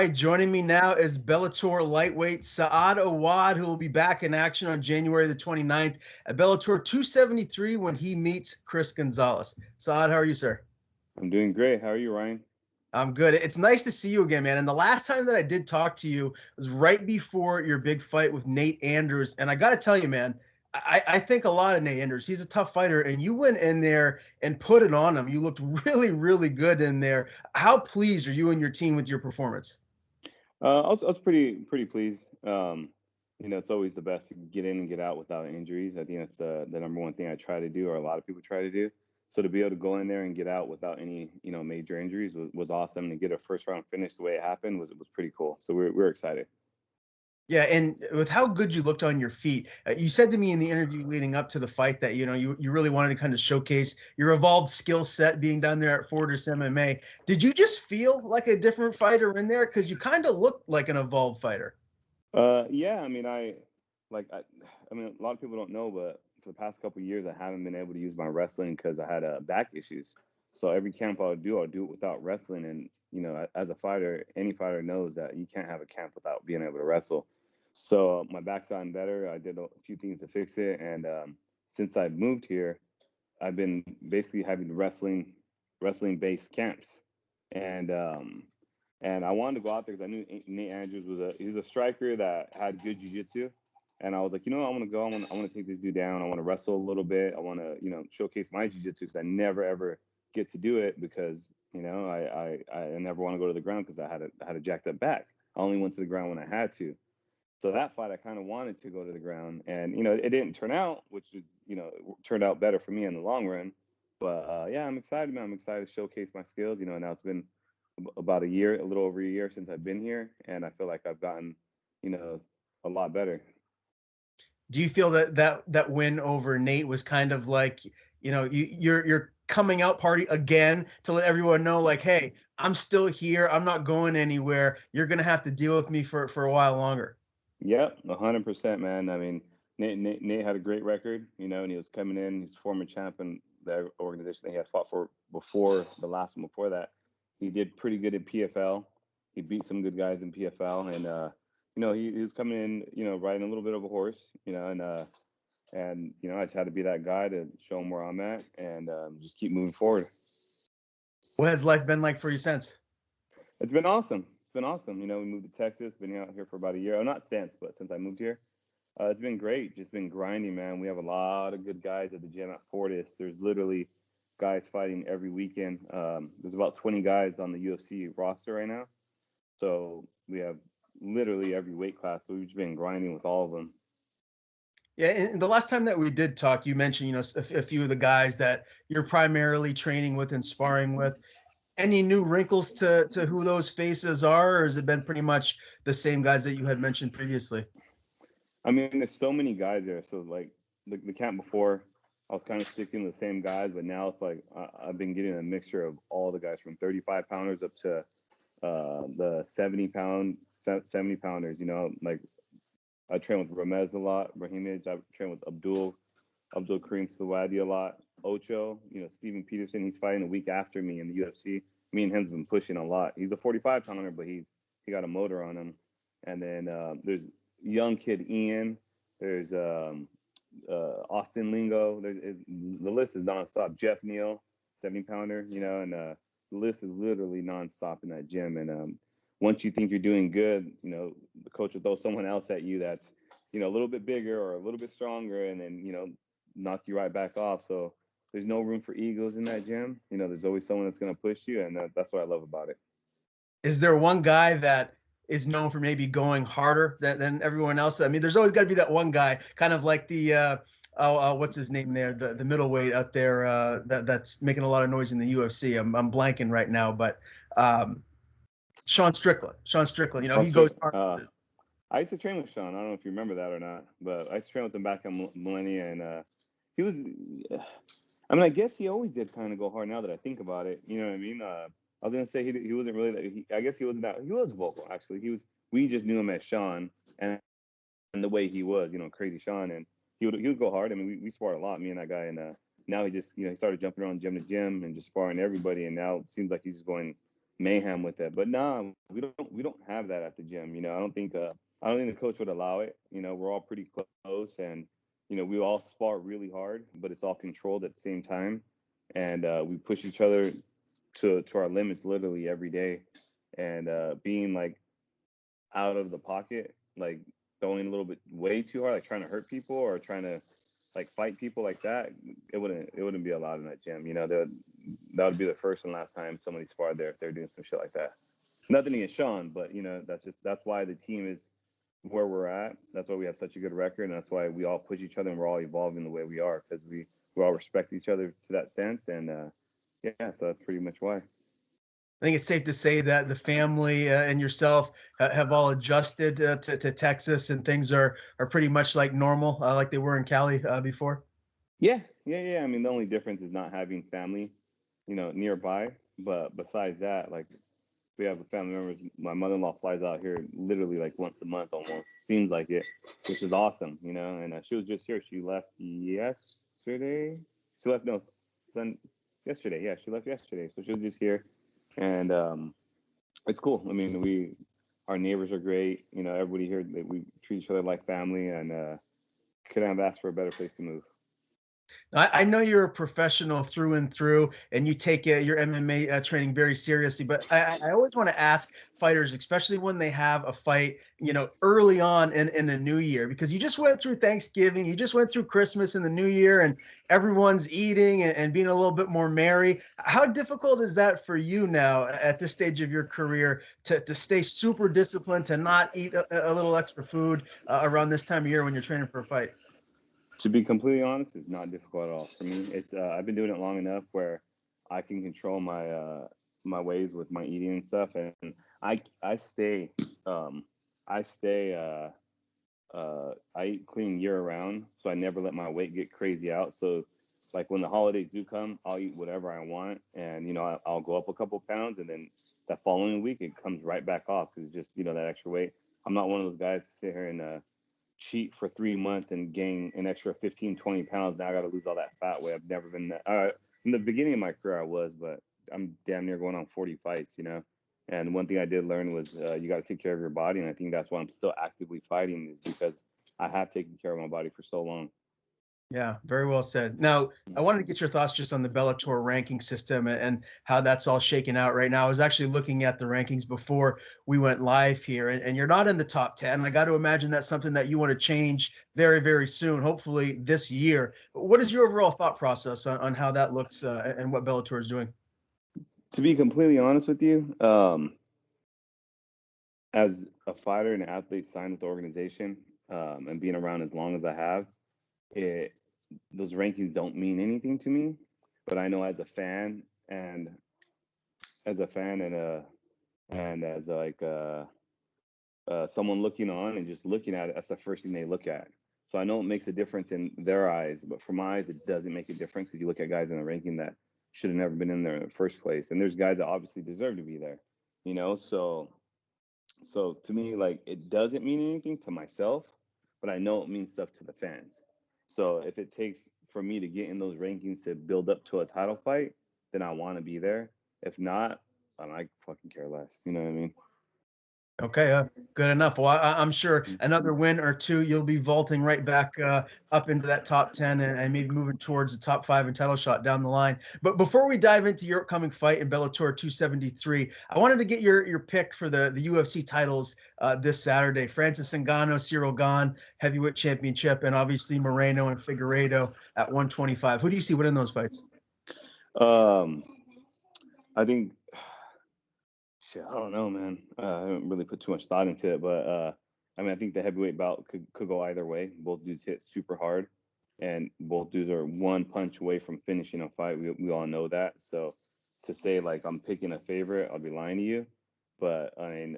right, joining me now is Bellator lightweight Saad Awad, who will be back in action on January the 29th at Bellator 273 when he meets Chris Gonzalez. Saad, how are you, sir? I'm doing great. How are you, Ryan? I'm good. It's nice to see you again, man. And the last time that I did talk to you was right before your big fight with Nate Anders. And I got to tell you, man, I think a lot of Nate Anders. He's a tough fighter, and you went in there and put it on him. You looked really, really good in there. How pleased are you and your team with your performance? I was pretty pleased. It's always the best to get in and get out without injuries. I think that's the number one thing I try to do, or a lot of people try to do. So to be able to go in there and get out without any major injuries was awesome. To get a first round finish the way it happened was pretty cool. So we're excited. Yeah, and with how good you looked on your feet, you said to me in the interview leading up to the fight that you really wanted to kind of showcase your evolved skill set being down there at Fortis MMA. Did you just feel like a different fighter in there? Because you kind of looked like an evolved fighter. Yeah. I mean, I mean, a lot of people don't know, but for the past couple of years, I haven't been able to use my wrestling because I had back issues. So every camp I'll do it without wrestling. And as a fighter, any fighter knows that you can't have a camp without being able to wrestle. So my back's gotten better. I did a few things to fix it, and since I've moved here, I've been basically having wrestling based camps, and I wanted to go out there because I knew Nate Andrews was a striker that had good jiu-jitsu, and I was like, I want to go. I want to take this dude down. I want to wrestle a little bit. I want to showcase my jiu-jitsu because I never ever get to do it because I never want to go to the ground because I had a jacked up back. I only went to the ground when I had to. So that fight, I kind of wanted to go to the ground, and it didn't turn out, which turned out better for me in the long run. But yeah, I'm excited, man. I'm excited to showcase my skills. Now it's been about a year, a little over a year since I've been here, and I feel like I've gotten, you know, a lot better. Do you feel that win over Nate was kind of like, your coming out party again to let everyone know, like, hey, I'm still here. I'm not going anywhere. You're gonna have to deal with me for a while longer. Yep, 100%, man. I mean, Nate had a great record, and he was coming in. He's former champ in the organization that he had fought for before the last one. Before that, he did pretty good in PFL. He beat some good guys in PFL, and he was coming in, riding a little bit of a horse, and I just had to be that guy to show him where I'm at and just keep moving forward. What has life been like for you since? It's been awesome. It's been awesome. We moved to Texas, been out here for about a year. Oh, not since, but since I moved here. It's been great. Just been grinding, man. We have a lot of good guys at the gym at Fortis. There's literally guys fighting every weekend. There's about 20 guys on the UFC roster right now. So we have literally every weight class. So we've just been grinding with all of them. Yeah, and the last time that we did talk, you mentioned, a few of the guys that you're primarily training with and sparring with. Any new wrinkles to who those faces are, or has it been pretty much the same guys that you had mentioned previously? I mean, there's so many guys there. So like the camp before, I was kind of sticking with the same guys, but now it's like I've been getting a mixture of all the guys from 35 pounders up to the 70 pounders. Like I train with Ramez a lot, Brahimaj. I train with Abdul Kareem Sawadi a lot. Ocho, Steven Peterson. He's fighting a week after me in the UFC. Me and him's been pushing a lot. He's a 45 pounder, but he got a motor on him. And then there's young kid Ian. There's Austin Lingo. The list is nonstop. Jeff Neal, 70 pounder. And the list is literally nonstop in that gym. And once you think you're doing good, the coach will throw someone else at you that's a little bit bigger or a little bit stronger, and then knock you right back off. So there's no room for egos in that gym. There's always someone that's going to push you, and that's what I love about it. Is there one guy that is known for maybe going harder than everyone else? I mean, there's always got to be that one guy, kind of like the what's his name there, the middleweight up there that's making a lot of noise in the UFC. I'm blanking right now, but Sean Strickland. He goes hard. I used to train with Sean. I don't know if you remember that or not, but I used to train with him back in Millennia, and he was. I mean, I guess he always did kind of go hard. Now that I think about it, you know what I mean. I was gonna say he wasn't really that. I guess he wasn't that. He was vocal actually. He was. We just knew him as Sean, and the way he was, crazy Sean, and he would go hard. I mean, we sparred a lot, me and that guy, and now he just he started jumping around gym to gym and just sparring everybody, and now it seems like he's just going mayhem with it. But no, we don't have that at the gym. I don't think the coach would allow it. We're all pretty close, and we all spar really hard, but it's all controlled at the same time, and we push each other to our limits literally every day, and being like out of the pocket, like going a little bit way too hard, like trying to hurt people or trying to like fight people like that, it wouldn't be allowed in that gym. That would be the first and last time somebody sparred there if they're doing some shit like that. Nothing against Sean, but that's why the team is where we're at. That's why we have such a good record, and that's why we all push each other and we're all evolving the way we are, because we all respect each other to that sense, and yeah, so that's pretty much why. I think it's safe to say that the family and yourself have all adjusted to Texas, and things are pretty much like normal, like they were in Cali before. Yeah. I mean, the only difference is not having family, nearby. But besides that, like we have family members. My mother-in-law flies out here literally like once a month, almost seems like it, which is awesome, And she was just here. She left yesterday. She left no, yesterday. Yeah, she left yesterday. So she was just here, and it's cool. I mean, our neighbors are great. Everybody here, we treat each other like family, and couldn't have asked for a better place to move. I know you're a professional through and through, and you take your MMA training very seriously. But I always want to ask fighters, especially when they have a fight, early on in the new year, because you just went through Thanksgiving, you just went through Christmas and the New Year, and everyone's eating and being a little bit more merry. How difficult is that for you now at this stage of your career to stay super disciplined, to not eat a little extra food around this time of year when you're training for a fight? To be completely honest, it's not difficult at all for me. It's I've been doing it long enough where I can control my ways with my eating and stuff, and I stay um I stay I eat clean year round, so I never let my weight get crazy out. So like when the holidays do come, I'll eat whatever I want, and I'll go up a couple pounds, and then that following week it comes right back off because it's just that extra weight. I'm not one of those guys to sit here and cheat for 3 months and gain an extra 15, 20 pounds. Now I got to lose all that fat weight. I've never been that. In the beginning of my career, I was, but I'm damn near going on 40 fights. And one thing I did learn was you got to take care of your body. And I think that's why I'm still actively fighting, is because I have taken care of my body for so long. Yeah, very well said. Now, I wanted to get your thoughts just on the Bellator ranking system and how that's all shaken out right now. I was actually looking at the rankings before we went live here, and you're not in the top 10. I got to imagine that's something that you want to change very, very soon, hopefully this year. What is your overall thought process on how that looks and what Bellator is doing? To be completely honest with you, as a fighter and athlete signed with the organization, and being around as long as I have, it those rankings don't mean anything to me. But I know as a fan and as like someone looking on and just looking at it, that's the first thing they look at. So I know it makes a difference in their eyes, but for my eyes, it doesn't make a difference, because you look at guys in the ranking that should have never been in there in the first place, and there's guys that obviously deserve to be there. So to me, like, it doesn't mean anything to myself, but I know it means stuff to the fans. So if it takes for me to get in those rankings to build up to a title fight, then I want to be there. If not, I fucking care less. You know what I mean? Okay, good enough. Well, I'm sure another win or two, you'll be vaulting right back up into that top 10 and maybe moving towards the top 5 and title shot down the line. But before we dive into your upcoming fight in Bellator 273, I wanted to get your pick for the UFC titles this Saturday. Francis Ngannou, Cyril Gane, heavyweight championship, and obviously Moreno and Figueiredo at 125. Who do you see winning those fights? Um, I think, shit, I don't know, man. I haven't really put too much thought into it, but I mean, I think the heavyweight bout could go either way. Both dudes hit super hard, and both dudes are one punch away from finishing a fight. We all know that. So to say like I'm picking a favorite, I'll be lying to you. But I mean,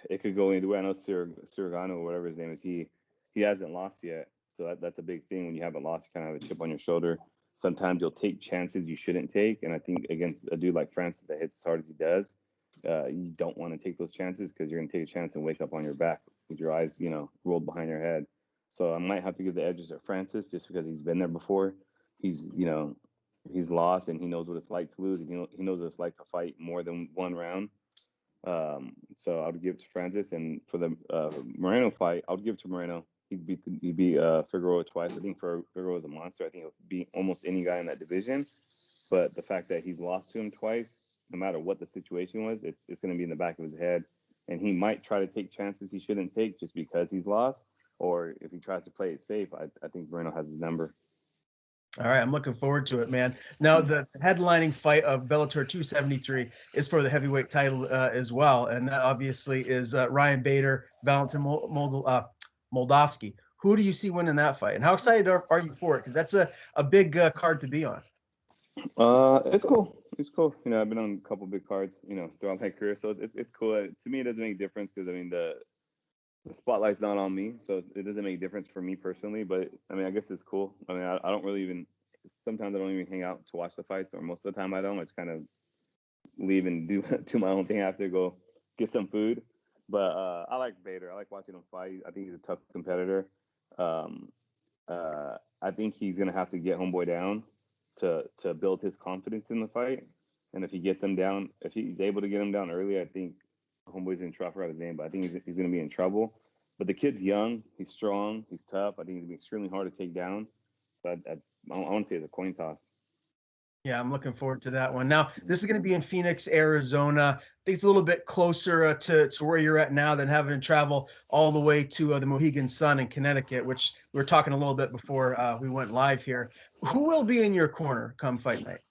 it could go either way. I know Sirigano or whatever his name is. He hasn't lost yet, so that's a big thing. When you haven't lost, you kind of have a chip on your shoulder. Sometimes you'll take chances you shouldn't take, and I think against a dude like Francis that hits as hard as he does, you don't want to take those chances, because you're gonna take a chance and wake up on your back with your eyes, rolled behind your head. So I might have to give the edges to Francis just because he's been there before. He's He's lost, and he knows what it's like to lose. And he knows what it's like to fight more than one round. So I would give it to Francis, and for the Moreno fight, I would give it to Moreno. He beat Figueroa twice. I think Figueroa is a monster. I think he'll beat almost any guy in that division. But the fact that he's lost to him twice, no matter what the situation was, it's going to be in the back of his head, and he might try to take chances he shouldn't take just because he's lost. Or if he tries to play it safe, I think Moreno has his number. All right, I'm looking forward to it, man. Now, the headlining fight of Bellator 273 is for the heavyweight title as well, and that obviously is Ryan Bader, Valentin Moldavsky. Who do you see winning that fight, and how excited are you for it? Because that's a big card to be on. It's cool. It's cool. I've been on a couple big cards, throughout my career, so it's cool. To me, it doesn't make a difference because the spotlight's not on me, so it doesn't make a difference for me personally. But I mean, I guess it's cool. I mean, I don't really even. Sometimes I don't even hang out to watch the fights, or most of the time I don't. I just kind of leave and do my own thing after, go get some food. But I like Bader. I like watching him fight. I think he's a tough competitor. Um, I think he's gonna have to get homeboy down to build his confidence in the fight. And if he gets him down, if he's able to get him down early, I think homeboy's in trouble. I forgot his name, but I think he's gonna be in trouble. But the kid's young, he's strong, he's tough. I think he's gonna be extremely hard to take down. So I want to say it's a coin toss. Yeah, I'm looking forward to that one. Now, this is going to be in Phoenix, Arizona. I think it's a little bit closer to where you're at now than having to travel all the way to the Mohegan Sun in Connecticut, which we were talking a little bit before we went live here. Who will be in your corner come fight night?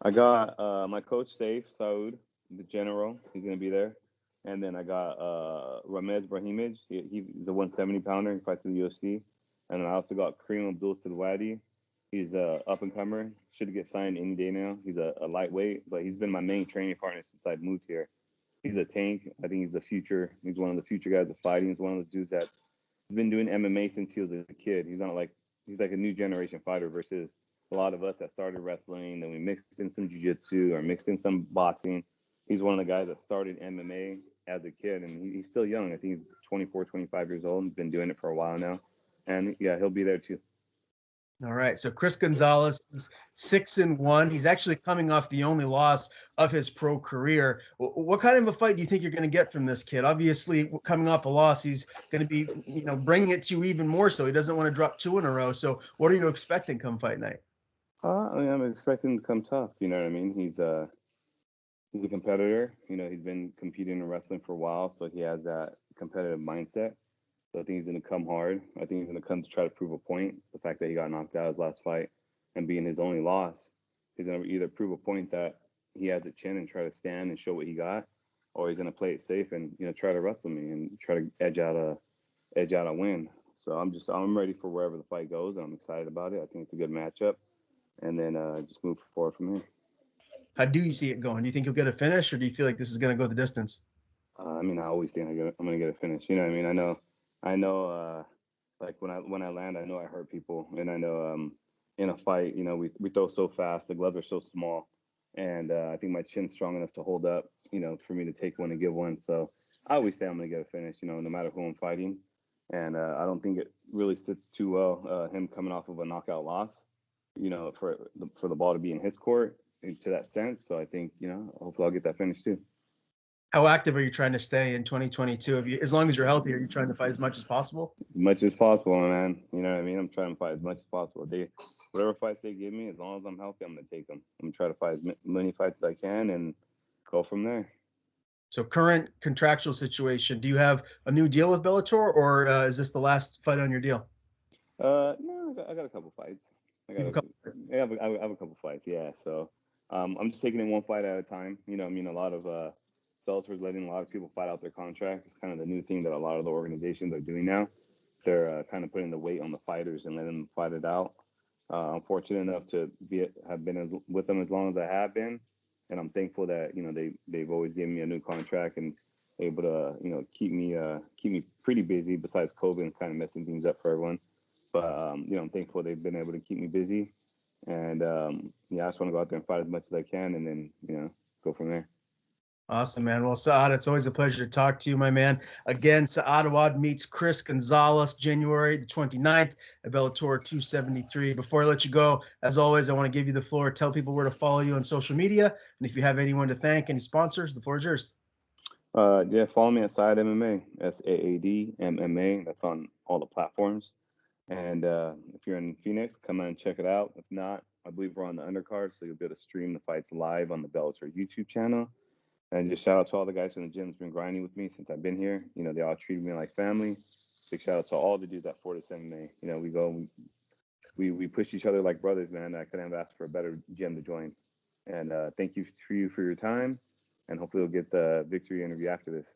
I got my coach, Saad Awad, the general. He's going to be there. And then I got Ramez Brahimaj. He's a 170 pounder. He fights in the UFC. And then I also got Kareem Abdul Silwadi. He's a up and comer. Should get signed any day now. He's a lightweight, but he's been my main training partner since I moved here. He's a tank. I think he's the future. He's one of the future guys of fighting. He's one of those dudes that's been doing MMA since he was a kid. He's like a new generation fighter versus a lot of us that started wrestling, then we mixed in some jiu-jitsu or mixed in some boxing. He's one of the guys that started MMA as a kid, and he's still young. I think he's 24, 25 years old. He's been doing it for a while now. And yeah, he'll be there too. All right. So Chris Gonzalez is 6-1. He's actually coming off the only loss of his pro career. What kind of a fight do you think you're going to get from this kid? Obviously, coming off a loss, he's going to be, bringing it to you even more so. He doesn't want to drop 2 in a row. So what are you expecting come fight night? I'm expecting him to come tough. You know what I mean? He's a competitor. He's been competing in wrestling for a while, so he has that competitive mindset. So I think he's going to come hard. I think he's going to come to try to prove a point. The fact that he got knocked out his last fight and being his only loss, he's going to either prove a point that he has a chin and try to stand and show what he got, or he's going to play it safe and try to wrestle me and try to edge out a win. So I'm ready for wherever the fight goes, and I'm excited about it. I think it's a good matchup, and then just move forward from here. How do you see it going? Do you think you'll get a finish, or do you feel like this is going to go the distance? I mean, I always think I'm going to get a finish. You know what I mean? I know. Like when I land, I know I hurt people, and I know in a fight, we throw so fast, the gloves are so small, and I think my chin's strong enough to hold up, for me to take one and give one. So I always say I'm going to get a finish, no matter who I'm fighting, and I don't think it really sits too well him coming off of a knockout loss, for the ball to be in his court to that sense. So I think hopefully I'll get that finish too. How active are you trying to stay in 2022? As long as you're healthy, are you trying to fight as much as possible? As much as possible, man. You know what I mean? I'm trying to fight as much as possible. Whatever fights they give me, as long as I'm healthy, I'm going to take them. I'm going to try to fight as many fights as I can and go from there. So current contractual situation, do you have a new deal with Bellator, or is this the last fight on your deal? No, I got a couple fights. I have a couple fights, yeah. So I'm just taking it one fight at a time. A lot of Bellator's letting a lot of people fight out their contract. It's kind of the new thing that a lot of the organizations are doing now. They're kind of putting the weight on the fighters and letting them fight it out. I'm fortunate enough to have been with them as long as I have been, and I'm thankful that they've always given me a new contract and able to keep me pretty busy. Besides COVID and kind of messing things up for everyone, but I'm thankful they've been able to keep me busy, and I just want to go out there and fight as much as I can, and then go from there. Awesome, man. Well, Saad, it's always a pleasure to talk to you, my man. Again, Saad Awad meets Chris Gonzalez, January the 29th at Bellator 273. Before I let you go, as always, I want to give you the floor. Tell people where to follow you on social media. And if you have anyone to thank, any sponsors, the floor is yours. Yeah, follow me at Saad MMA, SAAD MMA. That's on all the platforms. And if you're in Phoenix, come on and check it out. If not, I believe we're on the undercard, so you'll be able to stream the fights live on the Bellator YouTube channel. And just shout out to all the guys from the gym that's been grinding with me since I've been here. You know, they all treated me like family. Big shout out to all the dudes at Fortis MMA. You know, we push each other like brothers, man. I couldn't have asked for a better gym to join. And thank you for your time. And hopefully we'll get the victory interview after this.